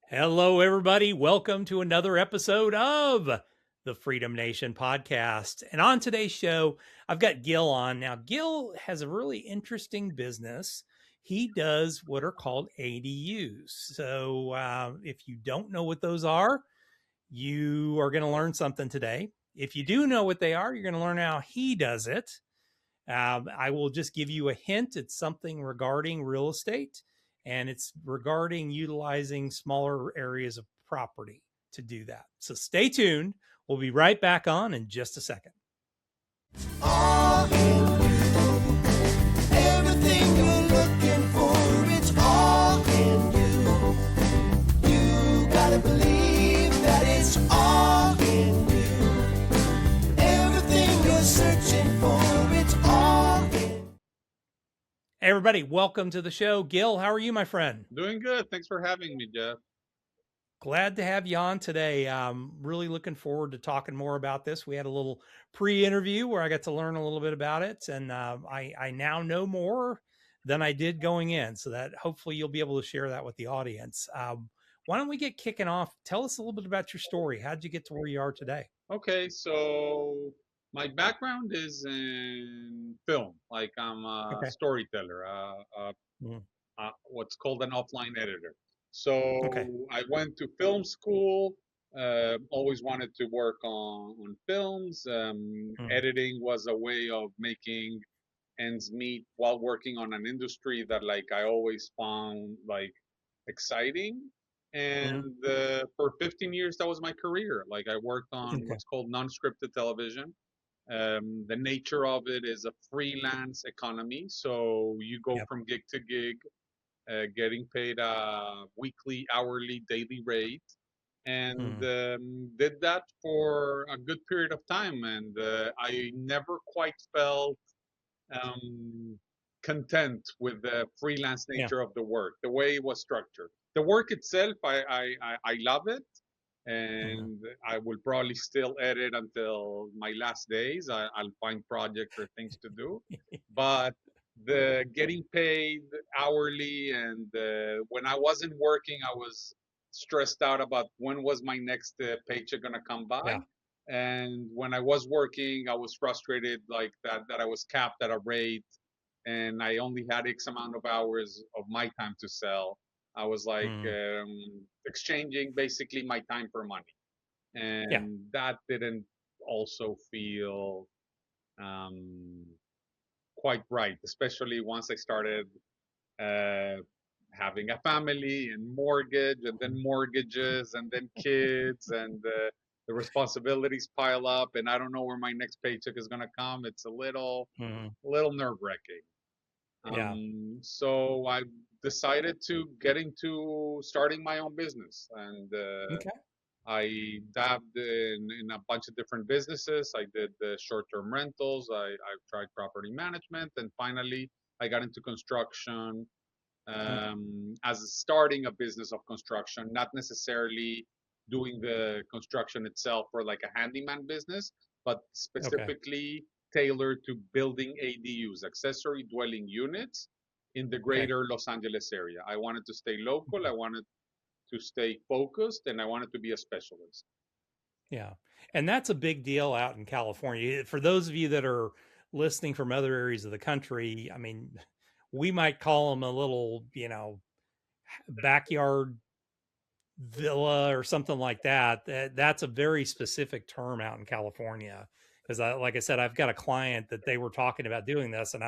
Hello, everybody. Welcome to another episode of the Freedom Nation podcast. And on today's show, I've got Gil on. Now, Gil has a really interesting business. He does what are called ADUs. So, if you don't know what those are, you are going to learn something today. If you do know what they are, you're going to learn how he does it. I will just give you a hint. It's something regarding real estate, and it's regarding utilizing smaller areas of property to do that. So stay tuned. We'll be right back on in just a second. All in you. Everything you're looking for, it's all in you. You gotta believe that it's all in you. Everything you're searching for, it's all in. Hey, everybody, welcome to the show. Gil, how are you, my friend? Doing good. Thanks for having me, Jeff. Glad to have you on today. Really looking forward to talking more about this. We had a little pre-interview where I got to learn a little bit about it, and I now know more than I did going in. So that hopefully you'll be able to share that with the audience. Why don't we get kicking off? Tell us a little bit about your story. How'd you get to where you are today? Okay, so my background is in film. Like I'm a Okay. storyteller, Mhm. what's called an offline editor. So Okay. I went to film school. Always wanted to work on films. Mhm. Editing was a way of making ends meet while working on an industry that like I always found like exciting. And Mhm. for 15 years, that was my career. Like I worked on Okay. what's called non-scripted television. The nature of it is a freelance economy, so you go Yep. from gig to gig, getting paid a weekly, hourly, daily rate, and Mhm. did that for a good period of time. And I never quite felt um, content with the freelance Yeah. nature of the work, the way it was structured. The work itself, I love it, Mhm. and I will probably still edit until my last days. I'll find projects or things to do, but the getting paid hourly and when I wasn't working, I was stressed out about when was my next paycheck gonna come by. Yeah. And when I was working, I was frustrated like that I was capped at a rate and I only had X amount of hours of my time to sell. I was like Mhm. exchanging basically my time for money. Yeah. And that didn't also feel um, quite right, especially once I started uh, having a family and mortgage and then mortgages and then kids and the responsibilities pile up and I don't know where my next paycheck is going to come. It's Mhm. a little nerve wracking. Yeah. So I decided to get into starting my own business, and Okay. I dabbed in a bunch of different businesses. I did the short-term rentals. I've tried property management, and finally I got into construction Okay. as starting a business of construction, not necessarily doing the construction itself for like a handyman business, but Okay. specifically tailored to building ADUs, accessory dwelling units in the Okay. greater Los Angeles area. I wanted to stay local, I wanted to stay focused, and I wanted to be a specialist. Yeah. And that's a big deal out in California. For those of you that are listening from other areas of the country, I mean, we might call them a little, backyard villa or something like that. That's a very specific term out in California. Because like I said, I've got a client that they were talking about doing this, and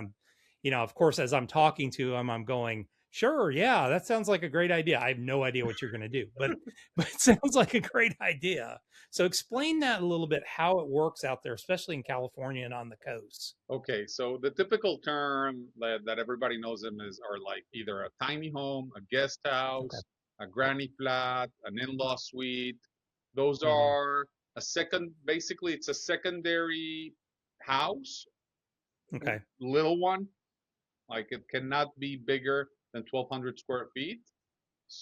of course, as I'm talking to him, I'm going, sure, yeah, that sounds like a great idea. I have no idea what you're going to do, but but it sounds like a great idea. So explain that a little bit, how it works out there, especially in California and on the coast. Okay, so the typical term that everybody knows them is are like either a tiny home, a guest Okay. house, a granny flat, an in-law suite. Those Hmm. are a second, basically it's a secondary house, Okay. little one, like it cannot be bigger than 1,200 square feet.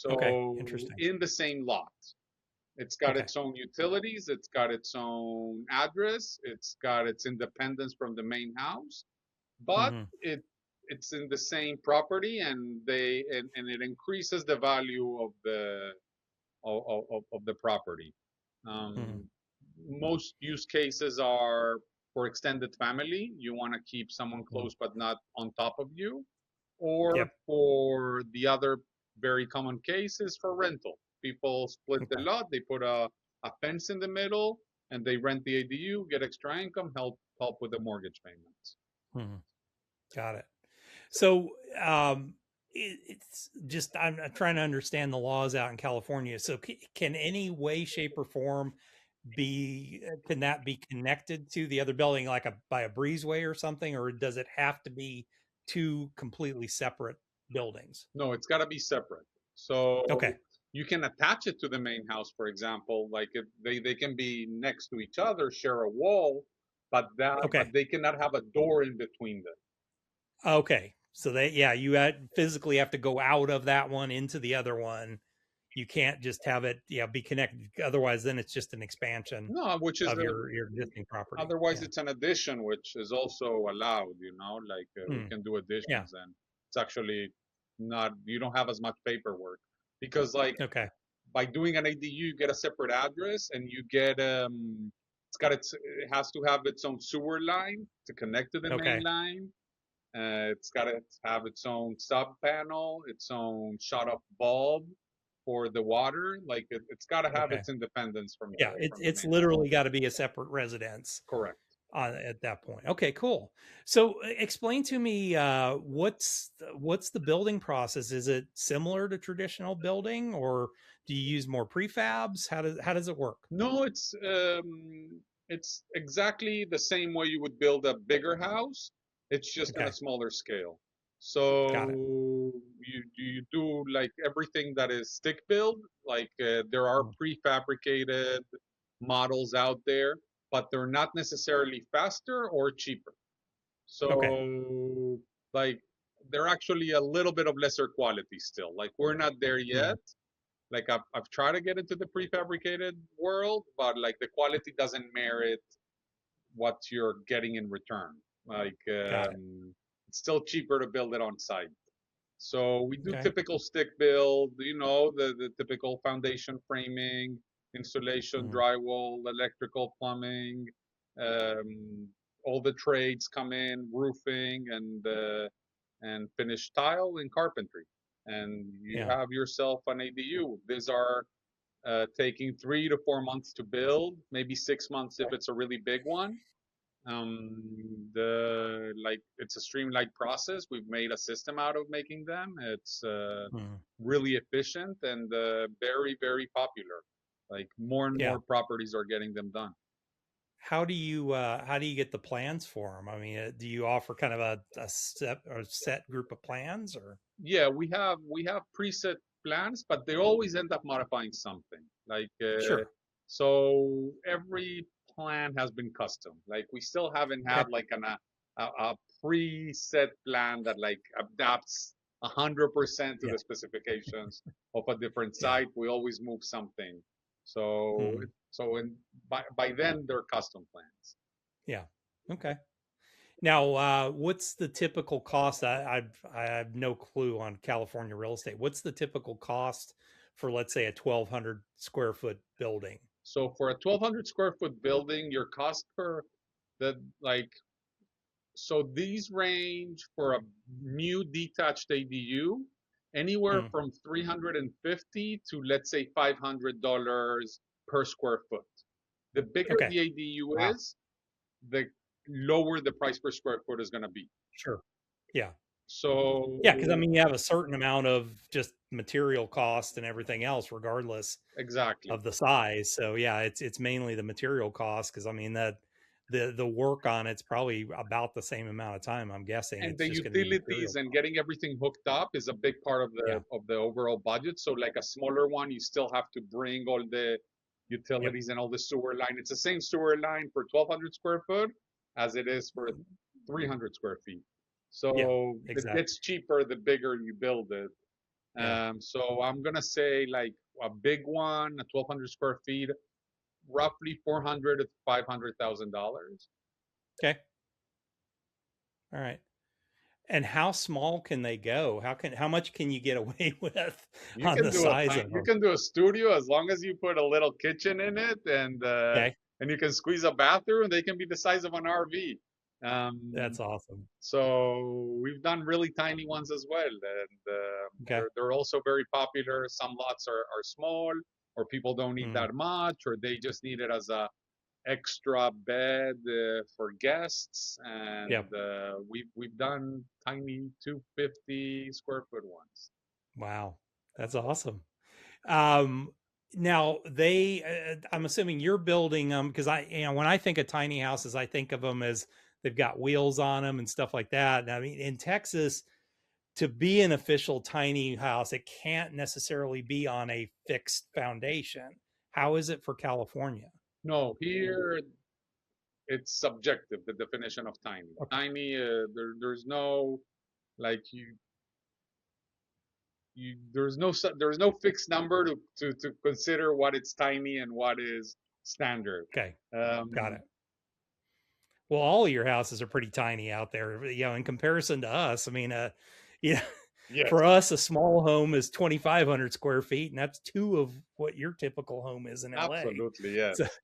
Okay. So Interesting. in the same lot. It's got Okay. its own utilities, it's got its own address, it's got its independence from the main house, but Hmm. it's in the same property and it increases the value of the of the property. Hmm. Most use cases are for extended family. You want to keep someone Hmm. close but not on top of you. Or Yep. for the other very common case is for rental. People split the Okay. lot, they put a fence in the middle, and they rent the ADU, get extra income, help with the mortgage payments. Hmm. Got it. So it's just I'm trying to understand the laws out in California. So can any way, shape, or form be can that be connected to the other building like by a breezeway or something, or does it have to be two completely separate buildings? No, it's got to be separate. So Okay. you can attach it to the main house, for example, like if they can be next to each other, share a wall, but Okay. they cannot have a door in between them. Okay. So yeah, you physically have to go out of that one into the other one. You can't just have it, yeah, be connected. Otherwise, then it's just an expansion No, which is of your existing property. otherwise Yeah. it's an addition, which is also allowed. Like we Hmm. can do Yeah. additions, and it's actually not. You don't have as much paperwork because like Okay. by doing an ADU, you get a separate address, and you get it has to have its own sewer line to connect to the main Okay. line. It's got to have its own sub panel, its own shut off bulb for the water. Like it's got to have Okay. its independence from Yeah. the It's main house. literally got to be a separate residence Correct. at that point. Okay. Cool. So explain to me what's the building process? Is it similar to traditional building, or do you use more prefabs? How does it work? No, it's exactly the same way you would build a bigger house. It's just on a Okay. smaller scale. Got it. So you do like everything that is stick build. Like there are Mm. prefabricated models out there, but they're not necessarily faster or cheaper. Okay. So like they're actually a little bit of lesser quality still. Like we're not there Mm. yet. Like I've tried to get into the prefabricated world, but like the quality doesn't merit what you're getting in return. Like Got it. it's still cheaper to build it on site. So we do Okay. typical stick build, the typical foundation framing, insulation, Mm. drywall, electrical, plumbing, um, all the trades come in, roofing and finished tile and carpentry. And you Yeah. have yourself an ADU. These are taking 3 to 4 months to build, maybe 6 months if Okay. it's a really big one. The like it's a streamlined process. We've made a system out of making them. It's Mm. really efficient and very very popular. Like more and Yeah. more properties are getting them done. How do you get the plans for them? I mean, do you offer kind of a set group of plans, or? Yeah, we have preset plans, but they always end up modifying something. Like Sure. so every plan has been custom. Like we still haven't Okay. had like a preset plan that like adapts 100% to Yeah. the specifications of a different Yeah. site. We always move something. So Mm. so in by then they're custom plans. Yeah. Okay. Now, what's the typical cost? I have no clue on California real estate. What's the typical cost for, let's say, a 1,200 square foot building? So for a 1,200 square foot building, your cost per the like so these range for a new detached ADU anywhere Mm. from 350 to let's say $500 per square foot. The bigger Okay. the ADU Wow. is, the lower the price per square foot is going to be. Sure. Yeah. Yeah, because I So mean, you have a certain amount of just material cost and everything else, regardless exactly. of the size. So yeah, it's mainly the material cost, because I mean that the work on it's probably about the same amount of time. I'm guessing And it's the just going to be utilities material and cost. getting everything hooked up is a big part Yeah. of the overall budget. So like a smaller one, you still have to bring all the Yep. utilities and all the sewer line. It's the same sewer line for 1,200 square foot as it is for 300 square feet. Yeah. So it Exactly. gets cheaper the bigger you build it. Yeah. So I'm gonna say like a big one, a 1,200 square feet, roughly 400 to $500,000. Okay. All right. And how small can they go? How much can you get away with You on can the do a size of you them? can do a studio as long as you put a little kitchen in it, Okay, and you can squeeze a bathroom. They can be the size of an RV. that's awesome. So we've done really tiny ones as well, and Okay. they're also very popular. Some lots are small, or people don't need Mm, that much, or they just need it as a extra bed for guests. yep. And we've done tiny 250 square foot ones. Wow, that's awesome. Um, Now I'm assuming you're building them because when I think of tiny houses, I think of them as they've got wheels on them and stuff like that. And I mean, in Texas, to be an official tiny house, it can't necessarily be on a fixed foundation. How is it for California? No, here it's subjective, the definition of tiny. Okay. Tiny, there's no like there's no fixed number to consider what is tiny and what is standard. Okay. Got Um, it. Well, all of your houses are pretty tiny out there, in comparison to us. I mean, yeah, yes, for us, a small home is 2,500 square feet, and that's two of what your typical home is in LA. absolutely, So, yes.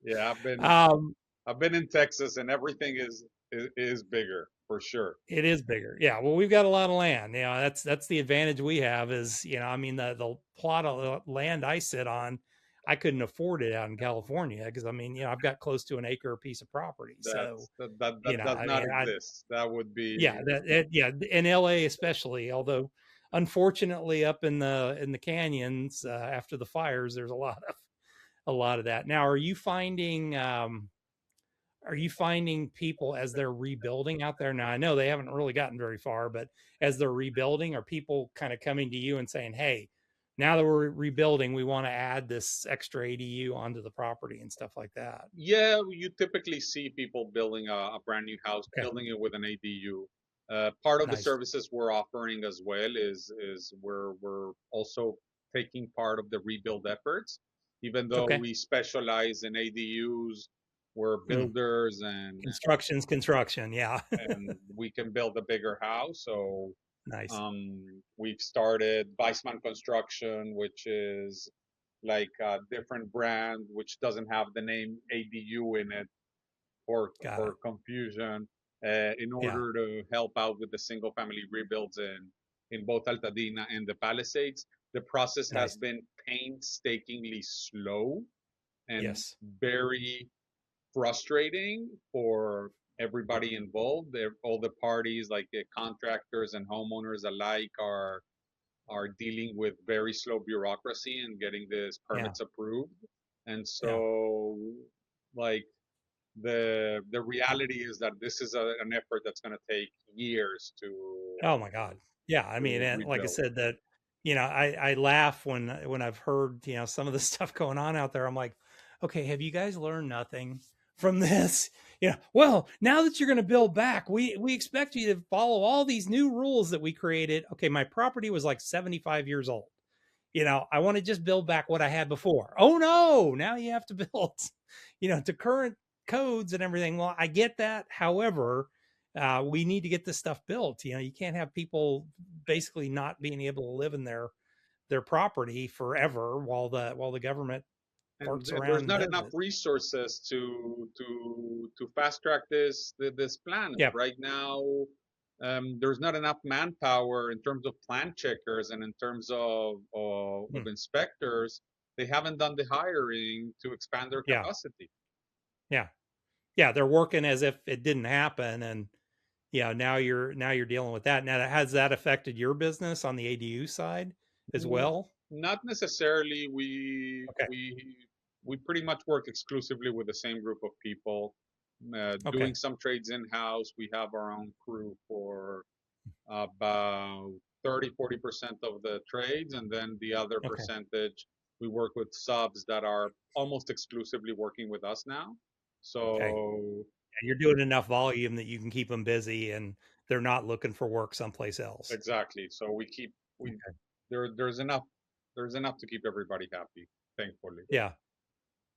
Yeah, um, I've been in Texas and everything is bigger for sure. it is bigger. Yeah. Well, we've got a lot of land. That's the advantage we have is, I mean, the plot of land I sit on, I couldn't afford it out in California because I mean, I've got close to an acre piece of property. So, That does I not mean, exist. That would yeah, be yeah, in LA especially, although unfortunately up in the canyons after the fires, there's a lot of that. Now, are you finding people as they're rebuilding out there? Now, I know they haven't really gotten very far, but as they're rebuilding, are people kind of coming to you and saying, "Hey, now that we're rebuilding, we want to add this extra ADU onto the property and stuff like that." yeah. You typically see people building a brand new house, Okay, building it with an ADU. Part of the nice. services we're offering as well is we're also taking part of the rebuild efforts. Even though Okay. we specialize in ADUs, we're Mm. builders and Construction's construction. Yeah. and we can build a bigger house. So Nice. we've started Weisman Construction, which is like a different brand, which doesn't have the name ADU in it Got for it. confusion, in Yeah. order to help out with the single family rebuilds in both Altadena and the Palisades. The process has Nice. been painstakingly slow and Yes. very frustrating for everybody involved. All the parties, like the contractors and homeowners alike, are dealing with very slow bureaucracy and getting this Yeah. permits approved. And Yeah. so, like the reality is that this is an effort that's going to take years Oh my God. Yeah. I mean, to and like I rebuild. said, that, I laugh when I've heard, some of the stuff going on out there. I'm like, okay, have you guys learned nothing from this? Well, now that you're going to build back, we expect you to follow all these new rules that we created. Okay, my property was like 75 years old. I want to just build back what I had before. Oh no, now you have to build, to current codes and everything. Well, I get that. However, we need to get this stuff built. You can't have people basically not being able to live in their property forever while the government And works around there's and not does enough it. resources to fast track this plan Yeah, right now. There's not enough manpower in terms of plan checkers and in terms of mm, inspectors. They haven't done the hiring to expand their yeah, capacity. yeah, yeah. They're working as if it didn't happen, and now you're dealing with that. Now, has that affected your business on the ADU side as N- well? Not necessarily. Okay, We pretty much work exclusively with the same group of people, okay, doing some trades in house. We have our own crew for about 30-40% of the trades, and then the other okay. percentage we work with subs that are almost exclusively working with us now. Okay. So And you're doing enough volume that you can keep them busy and they're not looking for work someplace else. exactly. So we Okay. there's enough to keep everybody happy, thankfully. Yeah.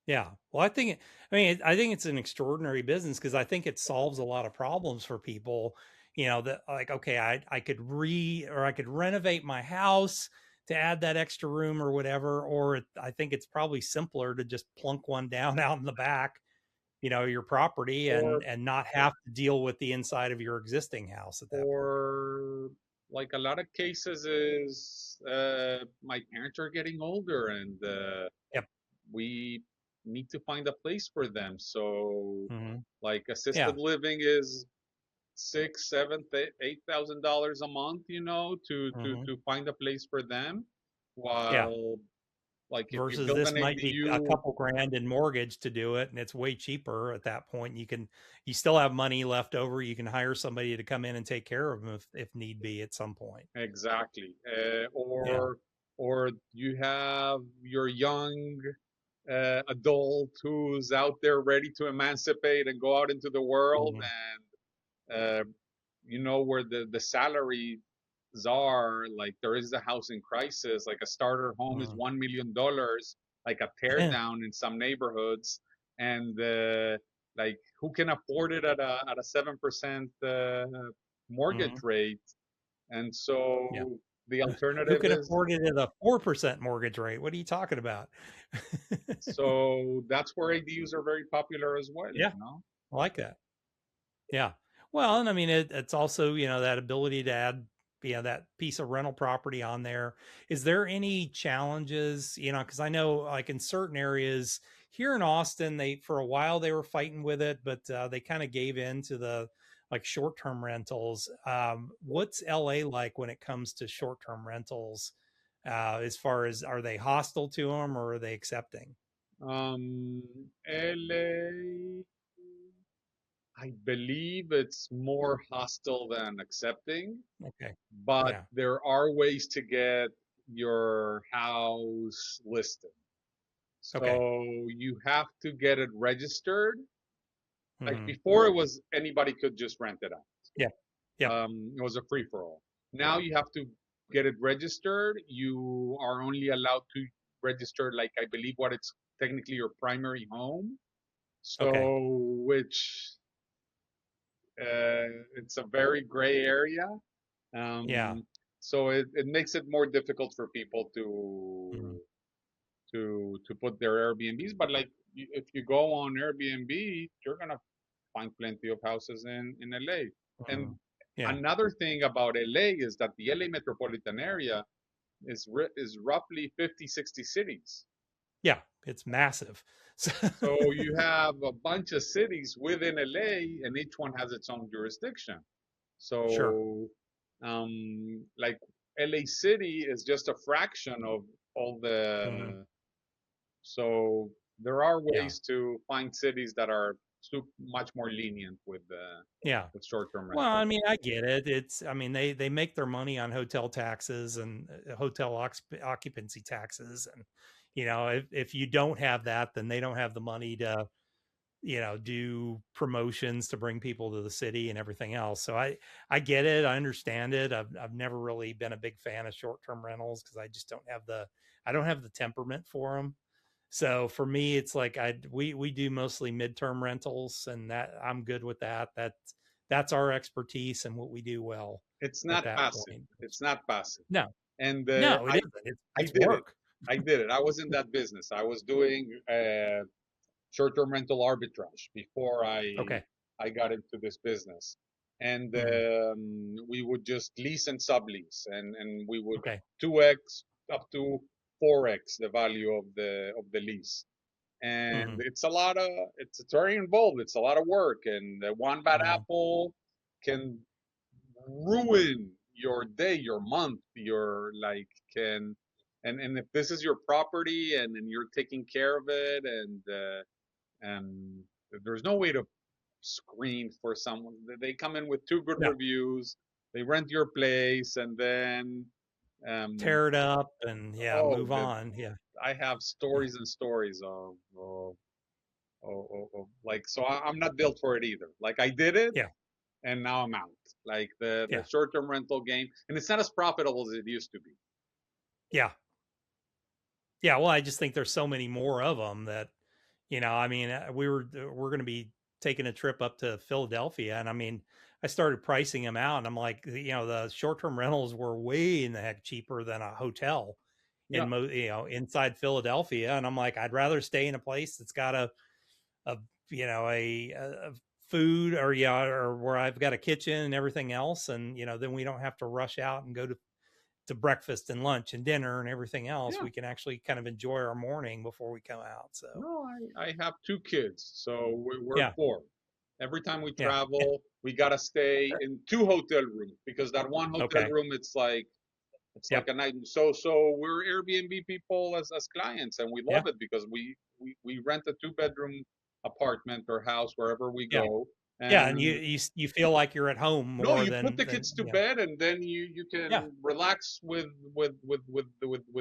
Yeah. Well, I think it's an extraordinary business because I think it solves a lot of problems for people. that like, okay, I could I could renovate my house to add that extra room or whatever, or I think it's probably simpler to just plunk one down out in the back, your property, or and not have to deal with the inside of your existing house at that point. or like a lot of cases is my parents are getting older and Yep. we need to find a place for them. So Hmm. like assisted Yeah. living is six, seven, $8,000 a month, Hmm. to find a place for them. Yeah. While like if you Versus build an this might be a ADU, couple grand in mortgage to do it, and it's way cheaper at that point. You still have money left over. You can hire somebody to come in and take care of them if need be at some point. exactly, Yeah. or you have your young adult who's out there ready to emancipate and go out into the world, Hmm. and where the salaries are, like there is a housing crisis, like a starter home is Hmm. $1 million, like a tear down in some neighborhoods, and like who can afford it at a 7% mortgage Hmm. rate? And Yeah. so the Who alternative can is, afford it at a 4% mortgage rate? What are you talking about? so that's where ADUs are very popular as well, Yeah, I like that. Yeah. Well, and I mean, it's also, that ability to add, that piece of rental property on there. Is there any challenges, because I know like in certain areas here in Austin, for a while they were fighting with it, but they kind of gave in to the like short-term rentals. What's LA like when it comes to short-term rentals? As far as, are they hostile to them or are they accepting? LA, I believe it's more hostile than accepting, Okay. but Yeah. there are ways to get your house listed. Okay. So you have to get it registered. Like Hmm. before, it was anybody could just rent it out. Yeah. Yep. It was a free for all. Now you have to get it registered. You are only allowed to register, like I believe, what it's technically your primary home. Okay. So, which it's a very gray area. Yeah. Um, so it makes it more difficult for people Mhm. to put their Airbnbs. But like if you go on Airbnb, you're gonna find plenty of houses in LA. And Mhm. Yeah. another thing about LA is that the LA metropolitan area is roughly 50, 60 cities. Yeah. It's massive. So, So you have a bunch of cities within LA, and each one has its own jurisdiction. sure. So, like LA City is just a fraction of all Mhm. the. So there are Yeah. ways to find cities that are much more lenient Yeah. with short-term Well, I rentals. mean, I get it. I mean, they make their money on hotel taxes and hotel occupancy taxes. And, if you don't have that, then they don't have the money to, do promotions to bring people to the city and everything else. So I get it. I understand it. I've never really been a big fan of short-term rentals because I don't have the temperament for them. So for me, it's like we do mostly midterm rentals, and that I'm good with that. That's our expertise and what we do well It's at not that passive. point. It's not passive. No, And no, it isn't. I It's did it. work. I did it. I was in that business. I was doing short-term rental arbitrage before Okay. I got into this business, and Hmm. we would just lease and sublease, and we would Okay. 2x up to 4x the value of the lease. And Hmm. it's very involved. It's a lot of work, and one bad Hmm. apple can ruin your day, your month, your like can and if this is your property and you're taking care of it and there's no way to screen for someone. They come in with two good No, reviews, they rent your place, and then um tear it up and yeah, oh move on. Yeah. I have Yeah. stories and stories of like, so I'm not built for it either. Like I did it Yeah. and now I'm out. Like the Yeah. short-term rental game, and it's not as profitable as it used to be. Yeah. Yeah. Well, I just think there's so many more of them that, I mean, we're going to be taking a trip up to Philadelphia, and I mean, I started pricing them out, and I'm like, the short-term rentals were way in the heck cheaper than a hotel Yeah. inside Philadelphia, and I'm like, I'd rather stay in a place that's got a a food, or or where I've got a kitchen and everything else, and then we don't have to rush out and go to breakfast and lunch and dinner and everything else. Yeah. We can actually kind of enjoy our morning before we come out. So No, I have two kids, so we're yeah, four. Every time we yeah, travel, we gotta stay in two hotel rooms because that one hotel okay, room, it's like yep, a night. So we're Airbnb people as clients, and we love yeah, it because we rent a 2 bedroom apartment or house wherever we yeah, go, yeah, and you and you feel like you're at home no, more you put the than kids to bed, and then you yeah, can relax with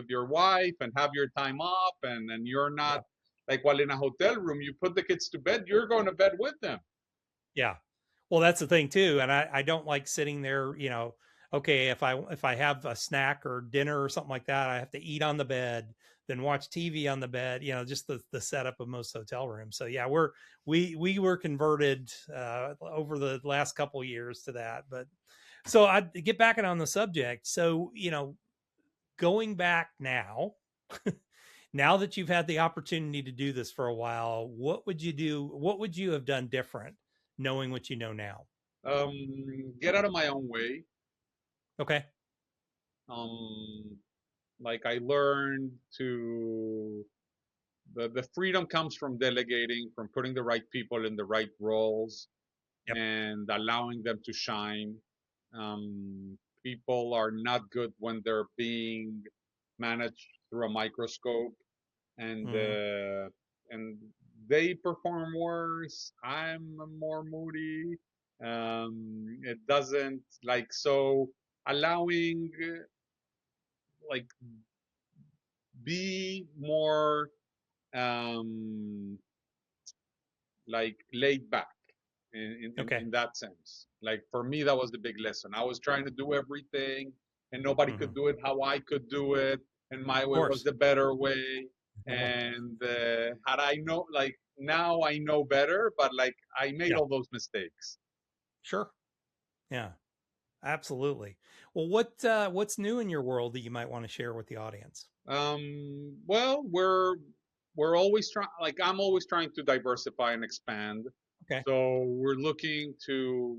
your wife and have your time off, and you're not yeah, like while in a hotel room, you put the kids to bed, you're going to bed with them. yeah. Well, that's the thing too, and I don't like sitting there. Okay, if I have a snack or dinner or something like that, I have to eat on the bed, then watch TV on the bed. Just the setup of most hotel rooms. So yeah, we were converted over the last couple years to that. But so I get back on the subject. So going back now, now that you've had the opportunity to do this for a while, what would you do? What would you have done different, knowing what you know now? Get out of my own way. Okay. Um, like I learned to the freedom comes from delegating, from putting the right people in the right roles Yep. and allowing them to shine. People are not good when they're being managed through a microscope, and Mhm. uh, and they perform worse. I'm more moody. It doesn't like so allowing like be more um, like laid back Okay. in that sense. Like for me, that was the big lesson. I was trying to do everything, and nobody could Mhm. do it how I could do it, and my Of way was course. the better way. And had I know, like now I know better, but like I made Yeah. all those mistakes. Sure. Yeah. Absolutely. Well, what's new in your world that you might want to share with the audience? Well, we're always trying. Like I'm always trying to diversify and expand. Okay. So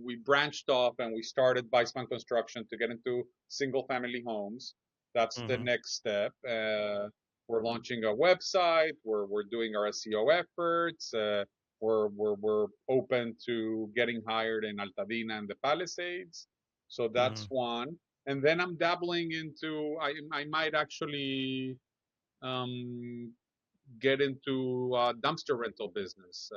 we branched off and we started Weisman Construction to get into single family homes. That's the Hmm. next step. We're launching a website. We're doing our SEO efforts. We're open to getting hired in Altadena and the Palisades. So that's Hmm. one. And then I'm dabbling into. I might actually um, get into dumpster rental business.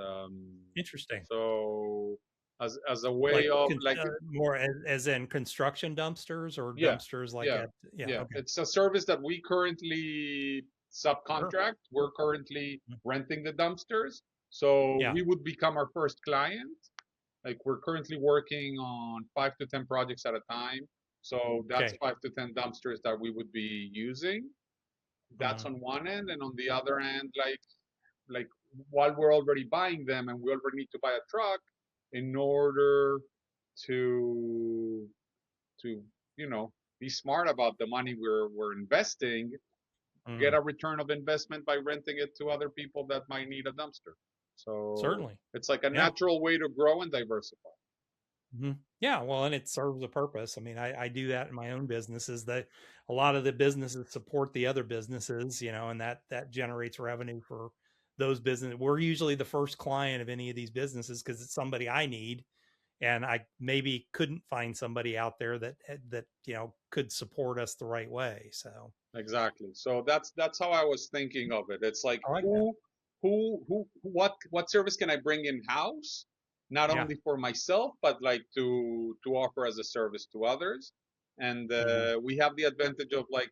Interesting. So as a way Like of like more as in construction dumpsters, or yeah, dumpsters like yeah, at yeah. yeah, Okay. it's a service that we currently Sure. subcontract. We're currently Mhm. renting the dumpsters, so Yeah. we would become our first client. Like we're currently working on 5 to 10 projects at a time, so that's Okay. 5 to 10 dumpsters that we would be using. That's Hmm. on one end, and on the other end, like while we're already buying them and we already need to buy a truck in order to to be smart about the money we're investing, get Hmm. a return of investment by renting it to other people that might need a dumpster. So Certainly. it's like a Yeah. natural way to grow and diversify. Mhm. Yeah, well, and it serves a purpose. I mean, I do that in my own businesses. That a lot of the businesses support the other businesses, and that generates revenue for those businesses. We're usually the first client of any of these businesses because it's somebody I need, and I maybe couldn't find somebody out there that could support us the right way. So Exactly. So that's how I was thinking of it. It's like I like that. what service can I bring in house, not Yeah. only for myself, but like to offer as a service to others. And Hmm. we have the advantage of like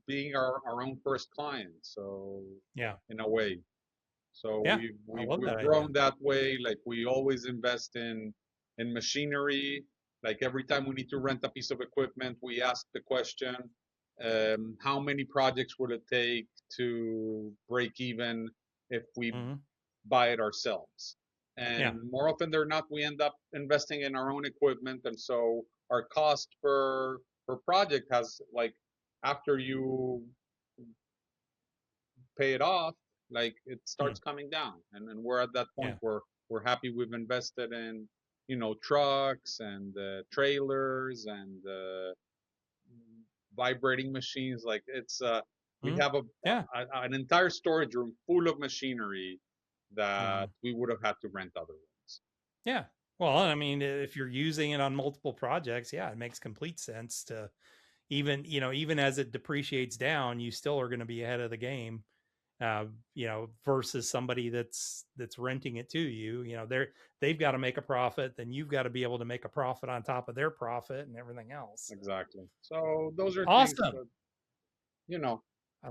being our own first client. So Yeah. in a way, so Yeah. we've I we've love that we've idea. grown that way. Like we always invest in machinery. Like every time we need to rent a piece of equipment, we ask the question, how many projects would it take to break even if we Hmm. buy it ourselves? and Yeah. more often than not, we end up investing in our own equipment, and so our cost per project has, like, after you pay it off, like, it Mm. starts coming down, and then we're at that point Yeah. where we're happy we've invested in, trucks and trailers and vibrating machines. Like, it's we Mm. have Yeah. an entire storage room full of machinery that Mhm. we would have had to rent otherwise. Yeah. Well, I mean, if you're using it on multiple projects, yeah, it makes complete sense to even, even as it depreciates down, you still are going to be ahead of the game. Versus somebody that's renting it to you. They've got to make a profit, then you've got to be able to make a profit on top of their profit and everything else. Exactly. So those are things Awesome. that, you know, I,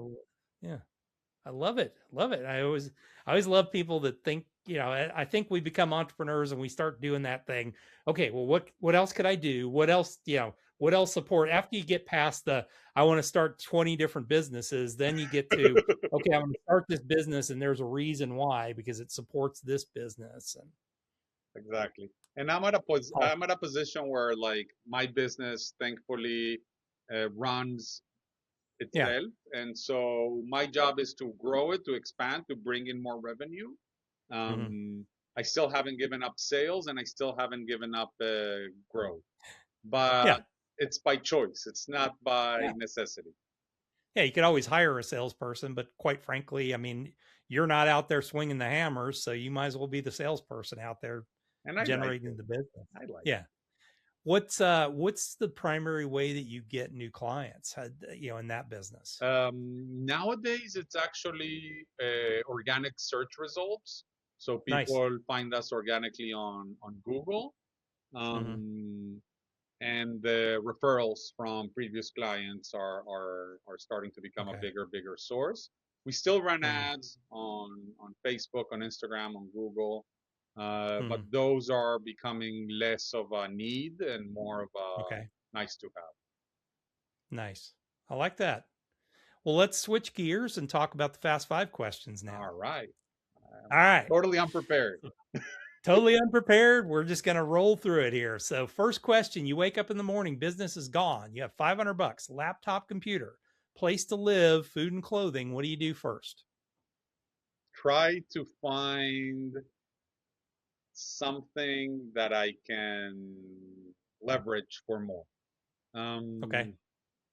yeah. I love it. Love it. I always love people that think, I think we become entrepreneurs and we start doing that thing. Okay, well, what else could I do? What else, what else support after you get past I want to start 20 different businesses, then you get to, okay, I'm going to start this business and there's a reason why, because it supports this business. And exactly. And awesome. I'm at a position where, like, my business thankfully runs Yeah. itself, and so my job is to grow it, to expand, to bring in more revenue. Hmm. I still haven't given up sales, and I still haven't given up growth, Yeah. but it's by choice. It's not by Yeah. necessity. Yeah, you could always hire a salesperson, but quite frankly, I mean, you're not out there swinging the hammers, so you might as well be the salesperson out there And I like generating it. the business. I like Yeah. What's the primary way that you get new clients, in that business? it. Nowadays, it's actually organic search results. So Nice. people find us organically on Google. Hmm. Um, and the referrals from previous clients are starting to become a Okay. bigger source. We still run Hmm. ads on Facebook, on Instagram, on Google, but Hmm. those are becoming less of a need and more of a Okay. nice to have. Nice. I like that. Well, let's switch gears and talk about the fast five questions now. All right, All I'm right. totally unprepared. Totally unprepared. We're just going to roll through it here. So, first question, you wake up in the morning, business is gone. You have $500, laptop, computer, place to live, food and clothing. What do you do first? Try to find something that I can leverage for more. Okay.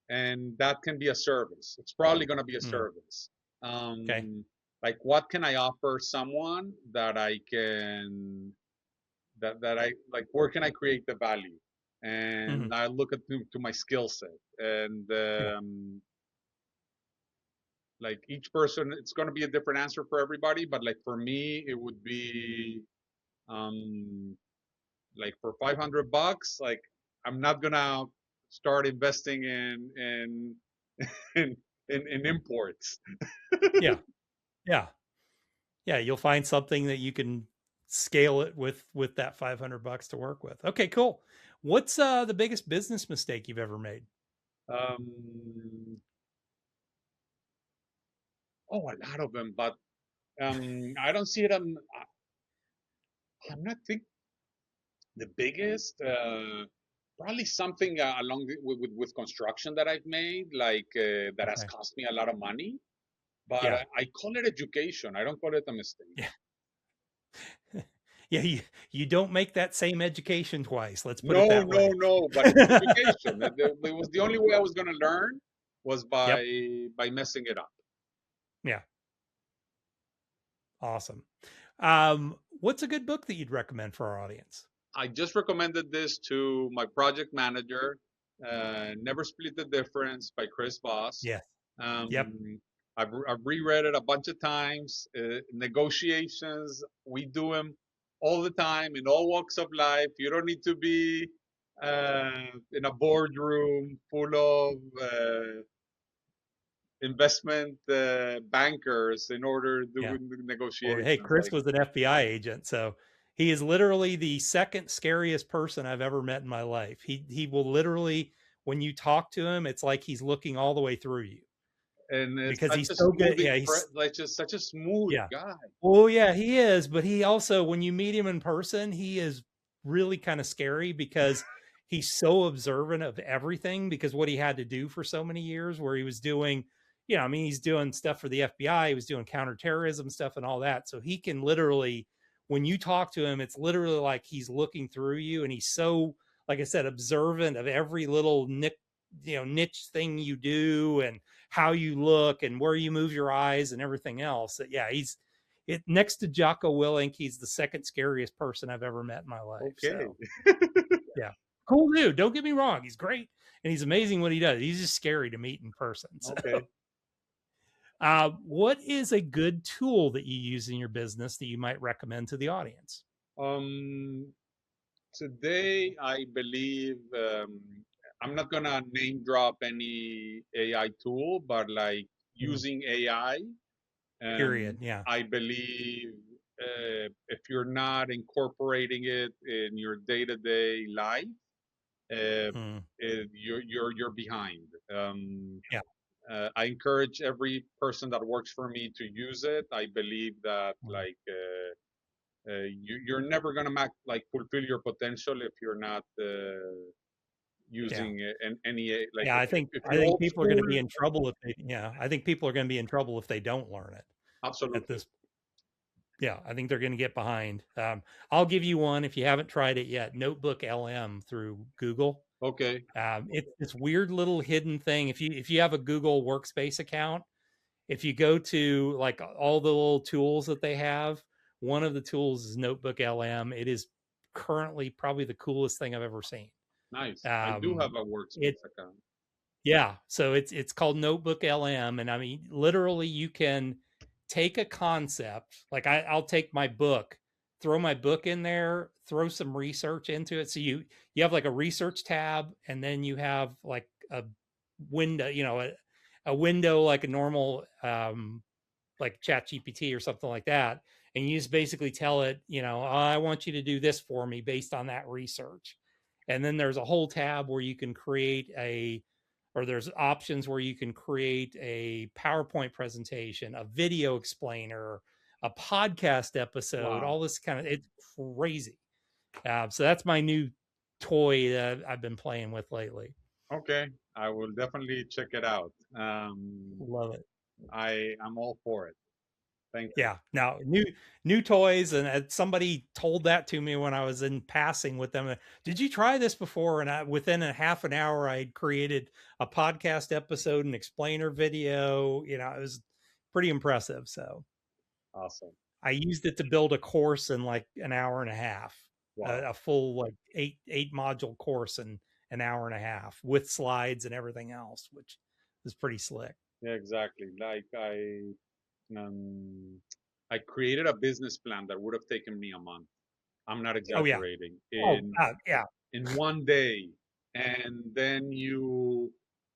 And that can be a service. It's probably going to be a Mm, service. okay. Like, what can I offer someone that I can that I like? Where can I create the value? Hmm. And I look to my skill set, and Yeah. like, each person, it's going to be a different answer for everybody. But, like, for me, it would be um, like, for $500, like, I'm not gonna start investing in in imports. Yeah. Yeah. Yeah. You'll find something that you can scale it with that $500 to work with. Okay, cool. What's the biggest business mistake you've ever made? Um, oh, a lot of them, but I don't see it. I'm not think the biggest. Probably something along with construction that I've made, like, that has Okay. cost me a lot of money. But Yeah. I call it education. I don't call it a mistake. Yeah. Yeah, you don't make that same education twice. Let's put it No, that no, way. no. But it's education. It was the only way I was going to learn, was Yep. by messing it up. Yeah. Awesome. What's a good book that you'd recommend for our audience? I just recommended this to my project manager. Never Split the Difference by Chris Voss. Yes. Yep. Um, I've reread it a bunch of times. Negotiations, we do them all the time in all walks of life. You don't need to be in a boardroom full of investment bankers in order to do Yeah. Well, hey, negotiations. Chris Like, was an FBI agent, so he is literally the second scariest person I've ever met in my life. He will literally, when you talk to him, it's like he's looking all the way through you. and it's because such he's a so good. smooth, Yeah, he's like just such a smooth yeah. guy. Oh yeah, he is. But he also, when you meet him in person, he is really kind of scary because he's so observant of everything. Because what he had to do for so many years, where he was doing, I mean, he's doing stuff for the FBI, he was doing counterterrorism stuff and all that. So he can literally, when you talk to him, it's literally like he's looking through you, and he's so, like I said, observant of every little niche thing you do, and how you look and where you move your eyes and everything else. That yeah, he's it next to Jocko Willink, he's the second scariest person I've ever met in my life. Okay. So yeah, cool dude. Don't get me wrong, he's great and he's amazing what he does. He's just scary to meet in person. So, Okay. what is a good tool that you use in your business that you might recommend to the audience? Um, Today, I believe I'm not gonna name drop any AI tool, but like Mhm. using AI, Period. Yeah. I believe if you're not incorporating it in your day-to-day life, Mm. you're behind. Yeah. I encourage every person that works for me to use it. I believe that Mm. like you're never gonna like fulfill your potential if you're not Yeah. using it and any like Yeah. if I you're think old people are going school. to be in trouble if they, I think people are going to be in trouble if they don't learn it at Absolutely. this. Yeah, I think they're going to get behind. I'll give you one if you haven't tried it yet. Notebook LM through Google. Okay. It's this weird little hidden thing. If you have a Google Workspace account, if you go to like all the little tools that they have, one of the tools is Notebook LM. It is currently probably the coolest thing I've ever seen. Nice. I do have Um, a it workspace account. Yeah, so it's called Notebook LM, and I mean, literally, you can take a concept. Like I'll take my book, throw my book in there, throw some research into it. So you have like a research tab, and then you have like a window, a window like a normal like Chat GPT or something like that, and you just basically tell it, I want you to do this for me based on that research. And then there's a whole tab where you can create or there's options where you can create a PowerPoint presentation, a video explainer, a podcast episode, Wow. all this kind of, it's crazy. So that's my new toy that I've been playing with lately. Okay. I will definitely check it out. Love it. I'm all for it. Thank you. Yeah. Now, new toys, and somebody told that to me when I was in passing with them. Did you try this before? And within a half an hour, I had created a podcast episode and explainer video. It was pretty impressive. So Awesome. I used it to build a course in like an hour and a half, Wow. a full like eight module course in an hour and a half with slides and everything else, which is pretty slick. Yeah, exactly. Like um, I created a business plan that would have taken me a month. I'm not Oh yeah. exaggerating. Oh yeah. In one day, and then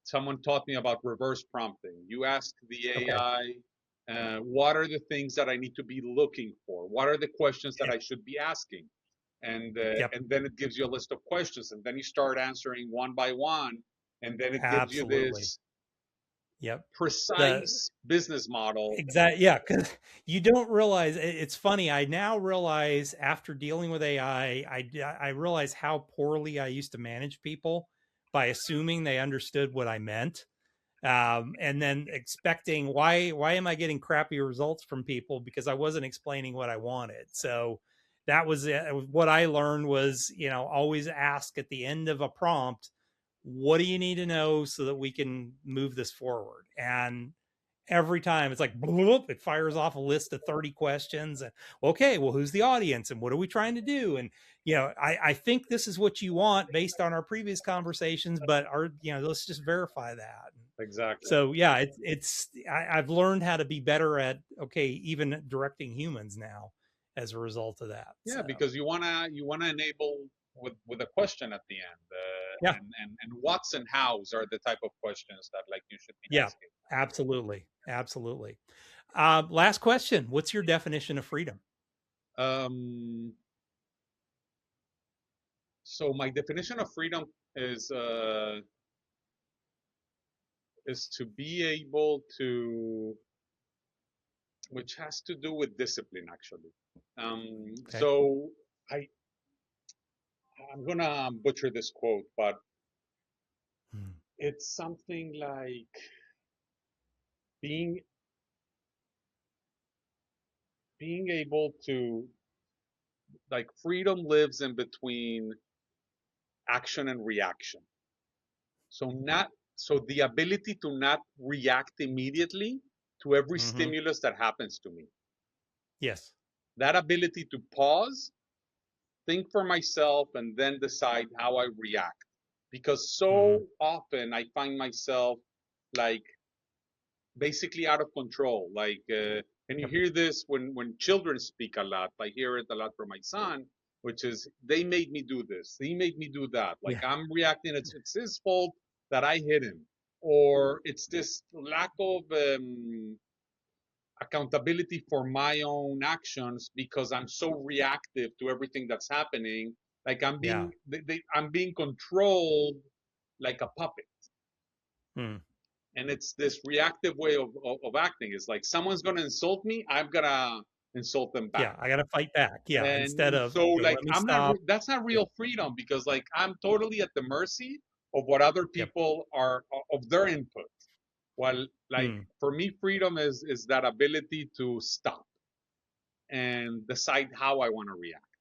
someone taught me about reverse prompting. You ask the Okay. AI, what are the things that I need to be looking for? What are the questions that Yeah. I should be asking? Yep. And then it gives you a list of questions, and then you start answering one by one, and then it gives you Absolutely. this Yep. The precise business model. exact Yeah, because you don't realize it's funny. I now realize after dealing with AI, I realize how poorly I used to manage people by assuming they understood what I meant. And then expecting why am I getting crappy results from people because I wasn't explaining what I wanted. So that was it. What I learned was, always ask at the end of a prompt, what do you need to know so that we can move this forward? And every time it's like bloop, it fires off a list of 30 questions and okay, well, who's the audience and what are we trying to do? And I think this is what you want based on our previous conversations, but let's just verify that. Exactly. So yeah, I've learned how to be better at even directing humans now as a result of that. Yeah, So because you wanna enable with a question at the end, yeah, and what's and hows are the type of questions that like you should be yeah, asking. absolutely, absolutely. Last question: what's your definition of freedom? Um, so my definition of freedom is is to be able to, which has to do with discipline, actually. Okay. So I'm gonna butcher this quote, but it's something like being able to, like, freedom lives in between action and reaction. So the ability to not react immediately to every stimulus that happens to me. Yes. That ability to pause, think for myself, and then decide how I react. Because so often I find myself, like, basically out of control. Like, and you hear this when children speak a lot. I hear it a lot from my son, which is, they made me do this, he made me do that. Like, Yeah. I'm reacting, it's his fault that I hit him, or it's this lack of accountability for my own actions because I'm so reactive to everything that's happening. Like, I'm Yeah. being controlled like a puppet. Mm. And it's this reactive way of acting. It's like, someone's going to insult me, I'm going to insult them back. Yeah. I got to fight back. Yeah. Instead And of, so, okay, like, let me stop. that's not Yeah. real freedom, because, like, I'm totally at the mercy of what other Yep. people are, of their input. While, like, for me, freedom is that ability to stop and decide how I want to react,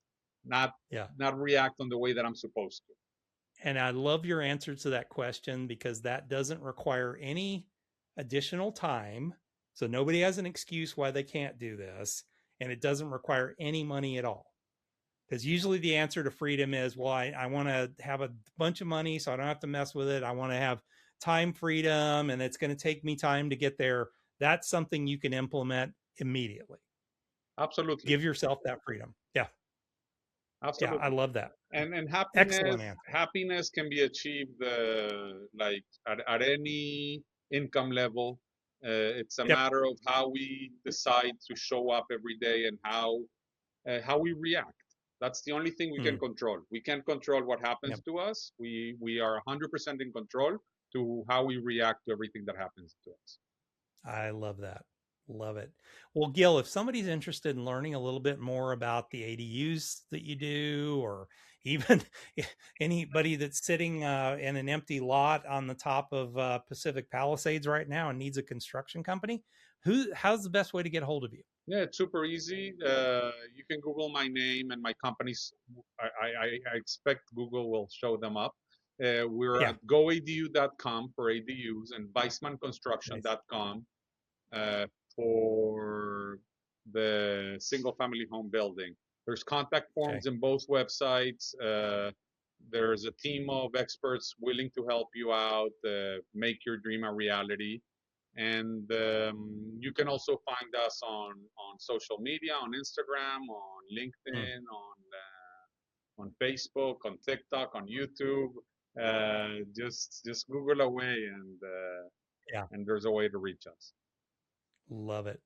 Yeah. not react on the way that I'm supposed to. And I love your answer to that question, because that doesn't require any additional time. So nobody has an excuse why they can't do this. And it doesn't require any money at all. Because usually the answer to freedom is, well, I want to have a bunch of money so I don't have to mess with it. I want to have time freedom, and it's going to take me time to get there. That's something you can implement immediately. Absolutely. Give yourself that freedom. Yeah. Absolutely. Yeah. I love that. And Excellent answer. happiness can be achieved, like, at any income level. It's a Yep. matter of how we decide to show up every day, and how we react. That's the only thing we can control. We can't control what happens Yep. to us. We are 100% in control to how we react to everything that happens to us. I love that. Love it. Well, Gil, if somebody's interested in learning a little bit more about the ADUs that you do, or even anybody that's sitting in an empty lot on the top of Pacific Palisades right now and needs a construction company, how's the best way to get a hold of you? Yeah, it's super easy. You can Google my name and my company's. I expect Google will show them up. We're Yeah. at goadu.com for ADUs, and Nice. weismanconstruction.com for the single family home building. There's contact forms Okay. in both websites. There's a team of experts willing to help you out, make your dream a reality. And you can also find us on social media, on Instagram, on LinkedIn, on Facebook, on TikTok, on YouTube. Just Google away, Yeah. and there's a way to reach us. Love it.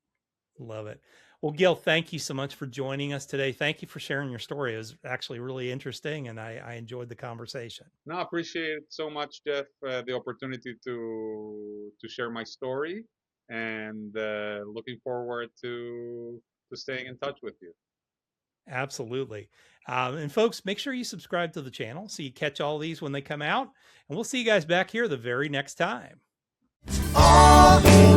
Love it. Well, Gil, thank you so much for joining us today. Thank you for sharing your story. It was actually really interesting, and I enjoyed the conversation. No, I appreciate it so much, Jeff, the opportunity to share my story, and looking forward to staying in touch with you. Absolutely. And folks, make sure you subscribe to the channel so you catch all these when they come out. And we'll see you guys back here the very next time. All in